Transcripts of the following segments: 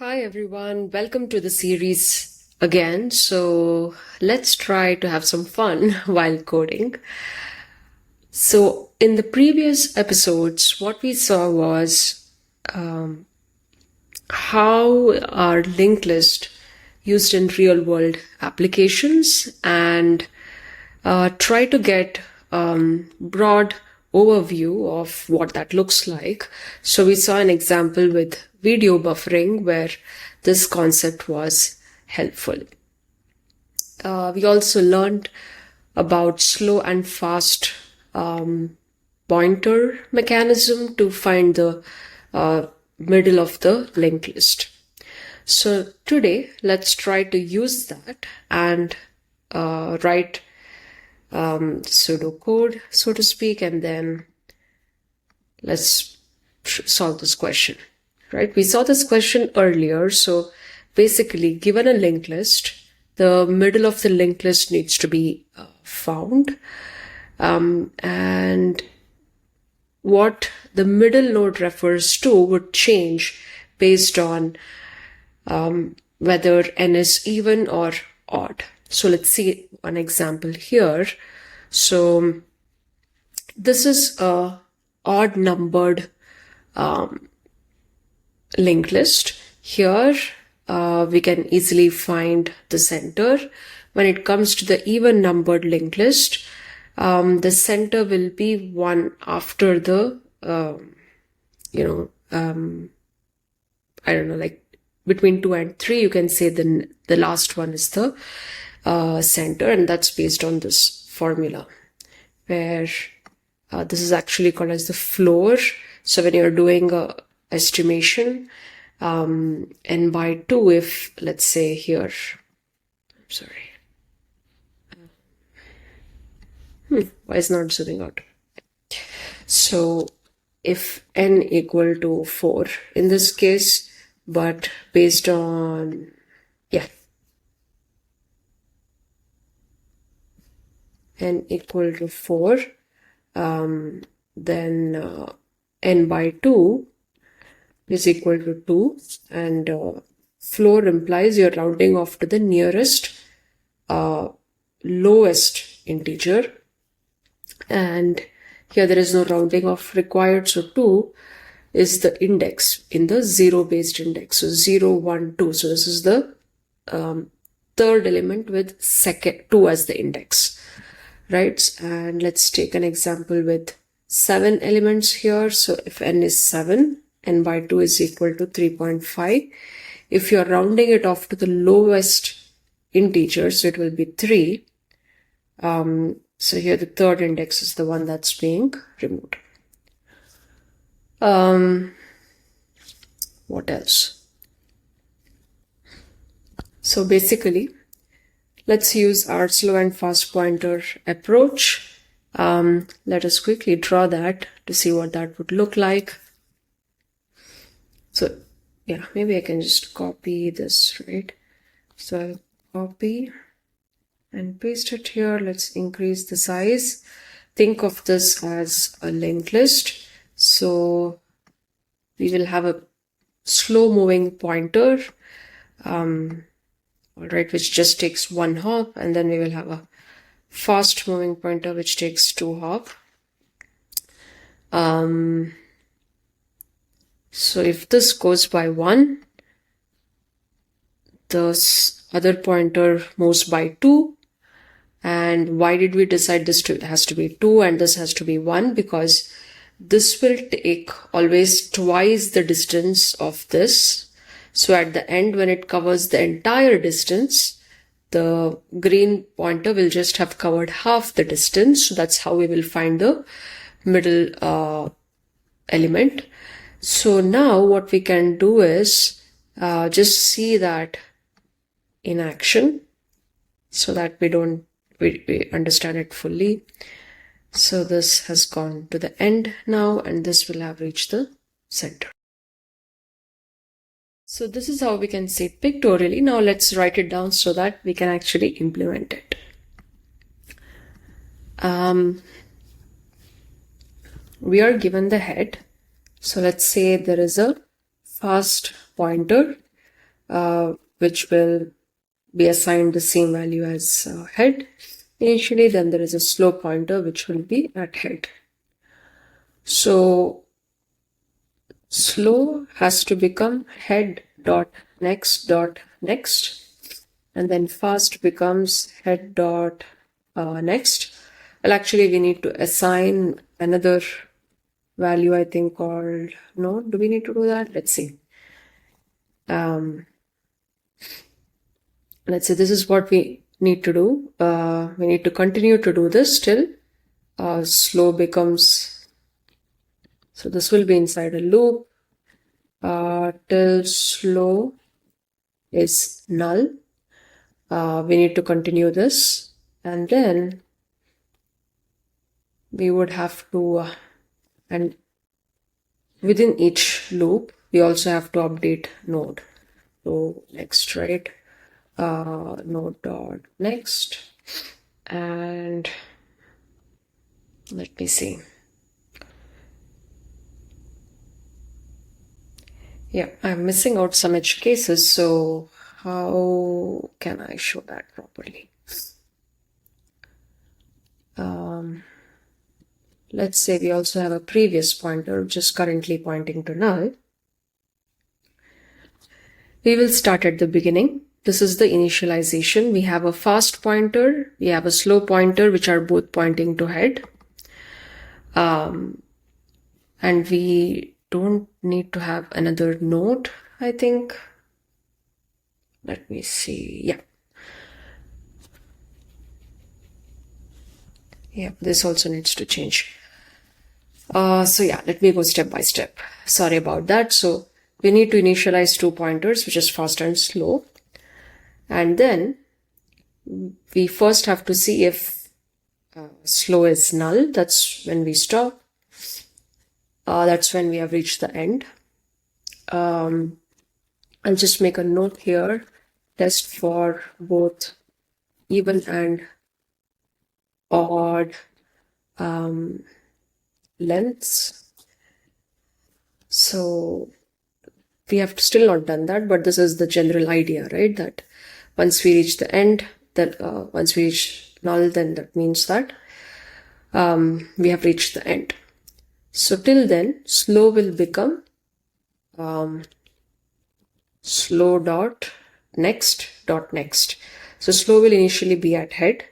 Hi everyone, welcome to the series again. So let's try to have some fun while coding. So in the previous episodes, what we saw was how our linked list used in real world applications and try to get broad overview of what that looks like. So we saw an example with video buffering where this concept was helpful. We also learned about slow and fast pointer mechanism to find the middle of the linked list. So today, let's try to use that and write pseudocode, so to speak, and then let's solve this question, right? We saw this question earlier. So basically, given a linked list, the middle of the linked list needs to be found. And what the middle node refers to would change based on whether n is even or odd. So let's see an example here. So this is a odd numbered linked list. Here we can easily find the center. When it comes to the even numbered linked list, the center will be one after the I don't know, like between 2 and 3, you can say the last one is the center, and that's based on this formula where this is actually called as the floor. So when you're doing a estimation, n by 2, if let's say here, why is not zooming out? So if n equal to 4 in this case, but based on, n equal to 4, then n by 2 is equal to 2, and floor implies you're rounding off to the nearest lowest integer, and here there is no rounding off required, so 2 is the index in the zero-based index, so 0, 1, 2. So this is the third element with 2 as the index, right? And let's take an example with 7 elements here. So if n is 7, n by 2 is equal to 3.5. If you're rounding it off to the lowest integer, so it will be 3. So here the third index is the one that's being removed. What else? So basically, let's use our slow and fast pointer approach. Let us quickly draw that to see what that would look like. So yeah, maybe I can just copy this, right? So I'll copy and paste it here. Let's increase the size. Think of this as a linked list. So we will have a slow moving pointer, alright, which just takes 1 hop, and then we will have a fast moving pointer which takes 2 hop. So if this goes by 1, this other pointer moves by 2. And why did we decide this has to be 2 and this has to be 1? Because this will take always twice the distance of this. So at the end, when it covers the entire distance, the green pointer will just have covered half the distance. So that's how we will find the middle element. So now what we can do is just see that in action so that we understand it fully. So this has gone to the end now, and this will have reached the center. So this is how we can see it pictorially. Now let's write it down so that we can actually implement it. We are given the head. So let's say there is a fast pointer which will be assigned the same value as head initially. Then there is a slow pointer which will be at head. So slow has to become head dot next, and then fast becomes head dot next. Well, actually we need to assign another value, I think, called node. Do we need to do that? Let's see. Let's say this is what we need to do. We need to continue to do this till slow becomes, so this will be inside a loop till slow is null. We need to continue this, and then we would have to, and within each loop, we also have to update node. So next, right? Node dot next, and let me see. Yeah, I'm missing out some edge cases, so how can I show that properly? Let's say we also have a previous pointer which is currently pointing to null. We will start at the beginning. This is the initialization. We have a fast pointer, we have a slow pointer, which are both pointing to head. And we don't need to have another node, I think. Let me see. Yeah, this also needs to change. So yeah, let me go step by step. Sorry about that. So we need to initialize two pointers, which is fast and slow. And then we first have to see if slow is null. That's when we stop. That's when we have reached the end. I'll just make a note here. Test for both even and odd lengths. So we have still not done that, but this is the general idea, right? That once we reach the end, that once we reach null, then that means that we have reached the end. So till then, slow will become slow dot next. So slow will initially be at head.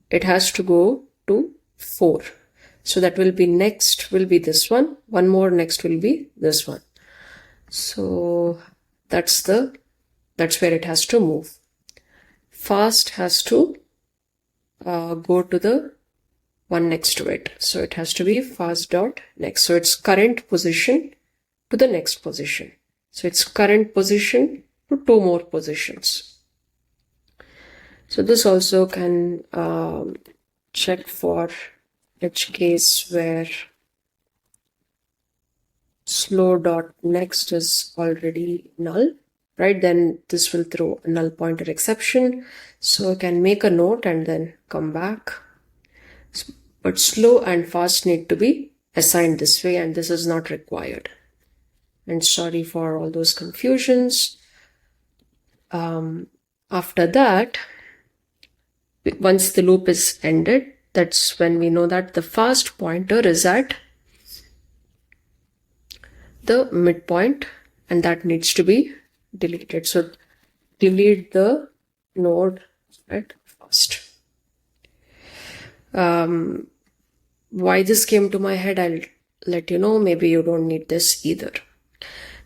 It has to go to 4. So that will be next will be this one. One more next will be this one. So that's where it has to move. Fast has to go to the one next to it. So it has to be fast dot next. So it's current position to the next position. So it's current position to 2 more positions. So this also can check for edge case where slow dot next is already null, right? Then this will throw a null pointer exception. So I can make a note and then come back. But slow and fast need to be assigned this way, and this is not required. And sorry for all those confusions. After that, once the loop is ended, that's when we know that the fast pointer is at the midpoint, and that needs to be deleted. So delete the node at fast. Why this came to my head, I'll let you know. Maybe you don't need this either.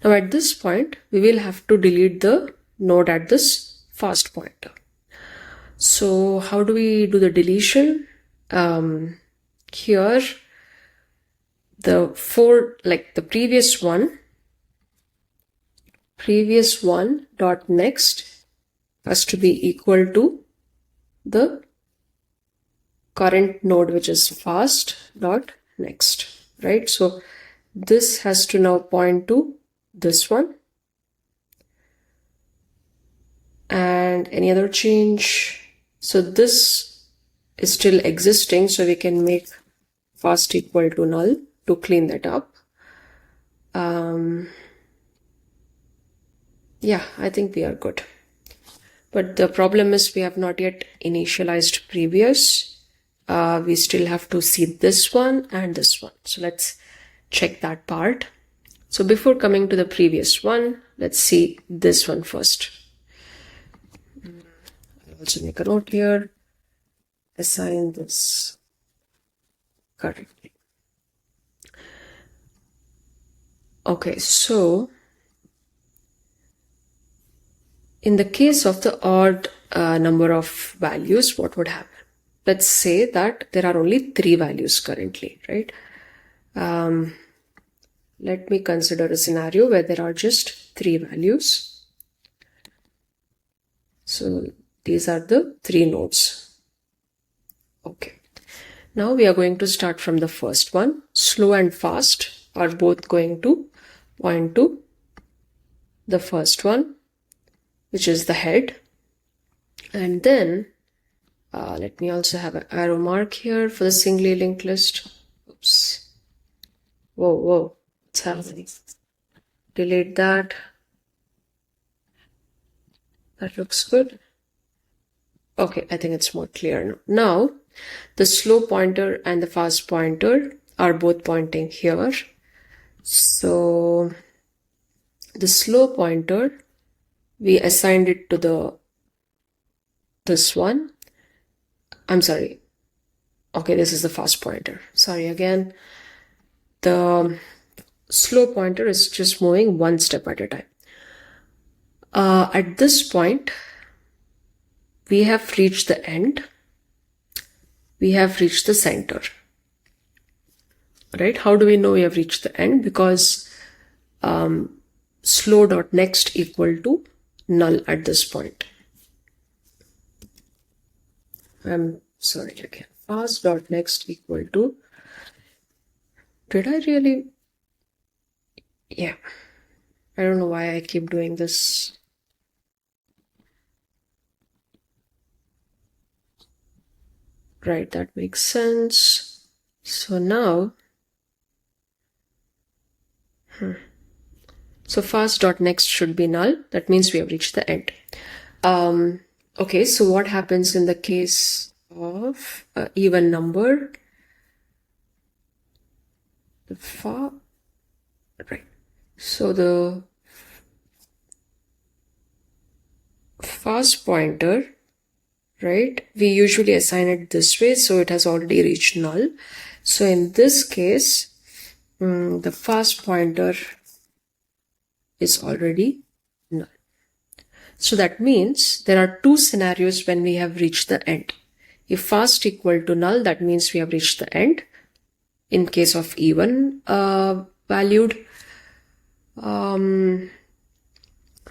Now at this point, we will have to delete the node at this fast pointer. So how do we do the deletion? Here, the previous one dot next has to be equal to the current node, which is fast dot next, right? So this has to now point to this one. And any other change? So this is still existing, so we can make fast equal to null to clean that up. Yeah, I think we are good. But the problem is we have not yet initialized previous. We still have to see this one and this one. So let's check that part. So before coming to the previous one, let's see this one first. I'll also make a note here. Assign this correctly. Okay, so in the case of the odd number of values, what would happen? Let's say that there are only 3 values currently, right? Let me consider a scenario where there are just 3 values. So these are the 3 nodes. Okay. Now we are going to start from the first one. Slow and fast are both going to point to the first one, which is the head. And then let me also have an arrow mark here for the singly linked list. Oops. Whoa. What's happening? Delete that. That looks good. Okay, I think it's more clear now. Now, the slow pointer and the fast pointer are both pointing here. So, the slow pointer, we assigned it to this one. I'm sorry. Okay, this is the fast pointer. Sorry again. The slow pointer is just moving one step at a time. At this point, we have reached the end. We have reached the center. Right? How do we know we have reached the end? Because slow.next equal to null at this point. I'm sorry again. Fast.next equal to. Did I really? Yeah. I don't know why I keep doing this. Right, that makes sense. So now, so fast.next should be null. That means we have reached the end. Okay, so what happens in the case of even number? Right. So the fast pointer, right, we usually assign it this way, so it has already reached null. So in this case, the fast pointer is already null. So that means there are 2 scenarios when we have reached the end. If fast equal to null, that means we have reached the end. In case of even valued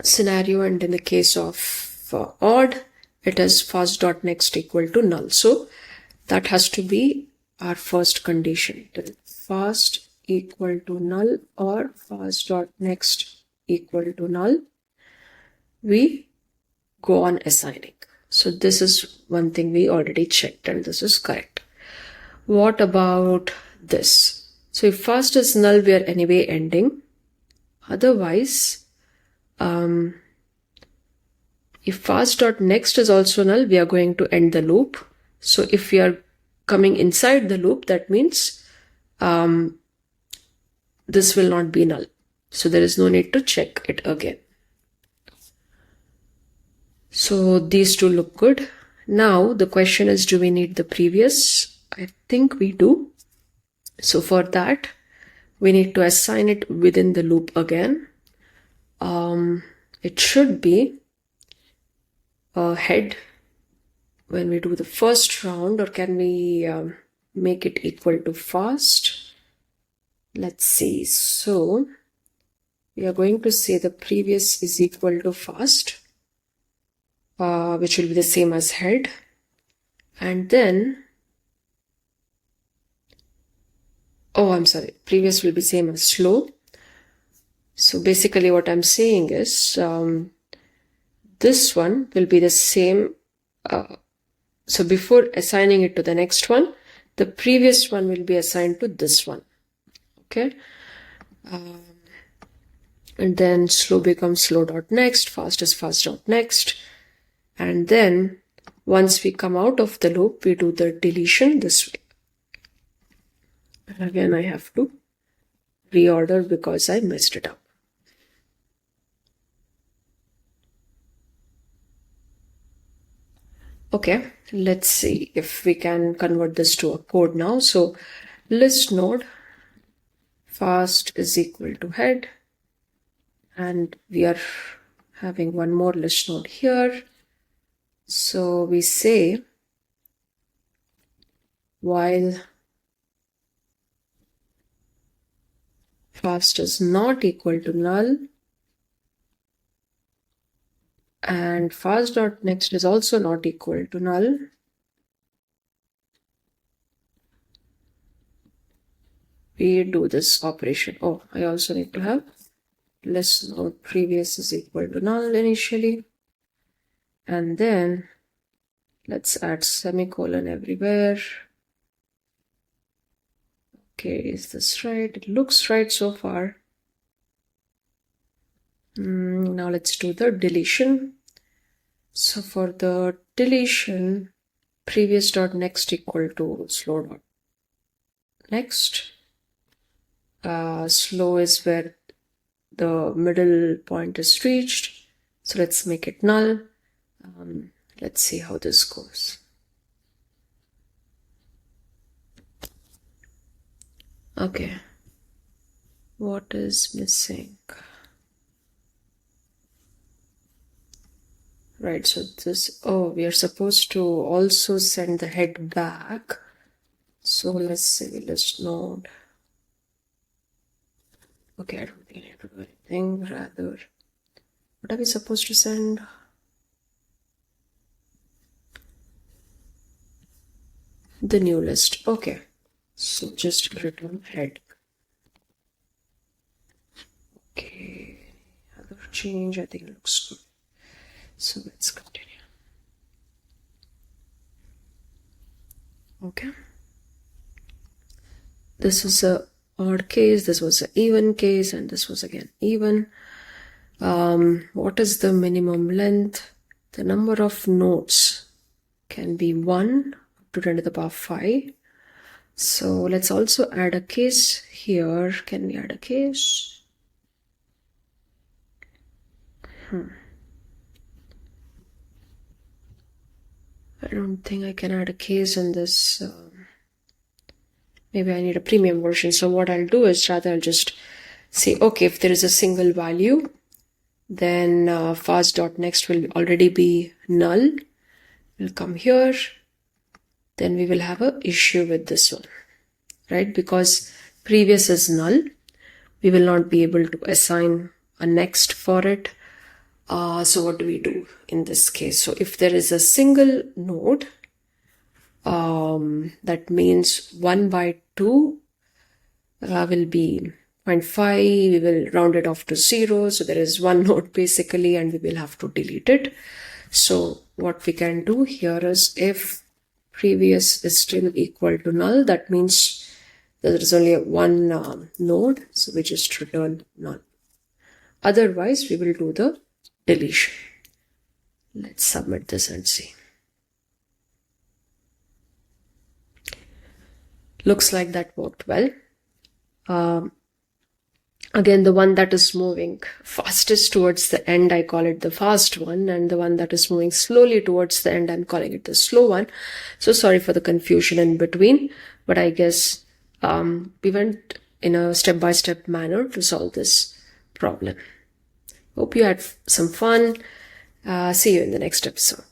scenario, and in the case of odd, it is fast.next equal to null. So that has to be our first condition. Fast equal to null or fast.next equal to null. We go on assigning. So this is one thing we already checked and this is correct. What about this? So if fast is null, we are anyway ending. Otherwise, if fast.next is also null, we are going to end the loop. So if we are coming inside the loop, that means this will not be null. So there is no need to check it again. So these 2 look good. Now the question is, do we need the previous? I think we do. So for that, we need to assign it within the loop again. It should be a head when we do the first round, or can we make it equal to fast? Let's see. So we are going to say the previous is equal to fast, which will be the same as head. And then, previous will be same as slow. So basically what I'm saying is, this one will be the same. So before assigning it to the next one, the previous one will be assigned to this one. Okay. and then slow becomes slow.next, fast is fast.next, and then once we come out of the loop, we do the deletion this way. And again, I have to reorder because I messed it up. Okay, let's see if we can convert this to a code now. So list node fast is equal to head, and we are having one more list node here. So we say while fast is not equal to null and fast.next is also not equal to null, we do this operation. Oh, I also need to have list node previous is equal to null initially, and then let's add semicolon everywhere. Okay, is this right? It looks right so far. Now let's do the deletion. So for the deletion, previous.next equal to slow.next. Slow is where the middle point is reached. So let's make it null. Let's see how this goes. Okay. What is missing? Right, so this, oh, we are supposed to also send the head back. So let's say list node. Okay, I don't think I need to do anything. Rather, what are we supposed to send? The new list. Okay, so just return head. Okay, other change, I think it looks good. So let's continue. Okay. This is a odd case, this was an even case, and this was again even. What is the minimum length? The number of nodes can be 1 to 10 to the power 5. So let's also add a case here. Can we add a case? I don't think I can add a case in this. Maybe I need a premium version. So what I'll do is rather I'll just say, okay, if there is a single value, then fast.next will already be null. We'll come here. Then we will have an issue with this one, right? Because previous is null. We will not be able to assign a next for it. So what do we do in this case? So if there is a single node, that means 1 by 2 will be 0.5. We will round it off to 0. So there is one node basically, and we will have to delete it. So what we can do here is if previous is still equal to null, that means there is only one node. So we just return null. Otherwise, we will do the deletion. Let's submit this and see. Looks like that worked well. Again, the one that is moving fastest towards the end, I call it the fast one, and the one that is moving slowly towards the end, I'm calling it the slow one. So sorry for the confusion in between, but I guess we went in a step-by-step manner to solve this problem. Hope you had some fun. See you in the next episode.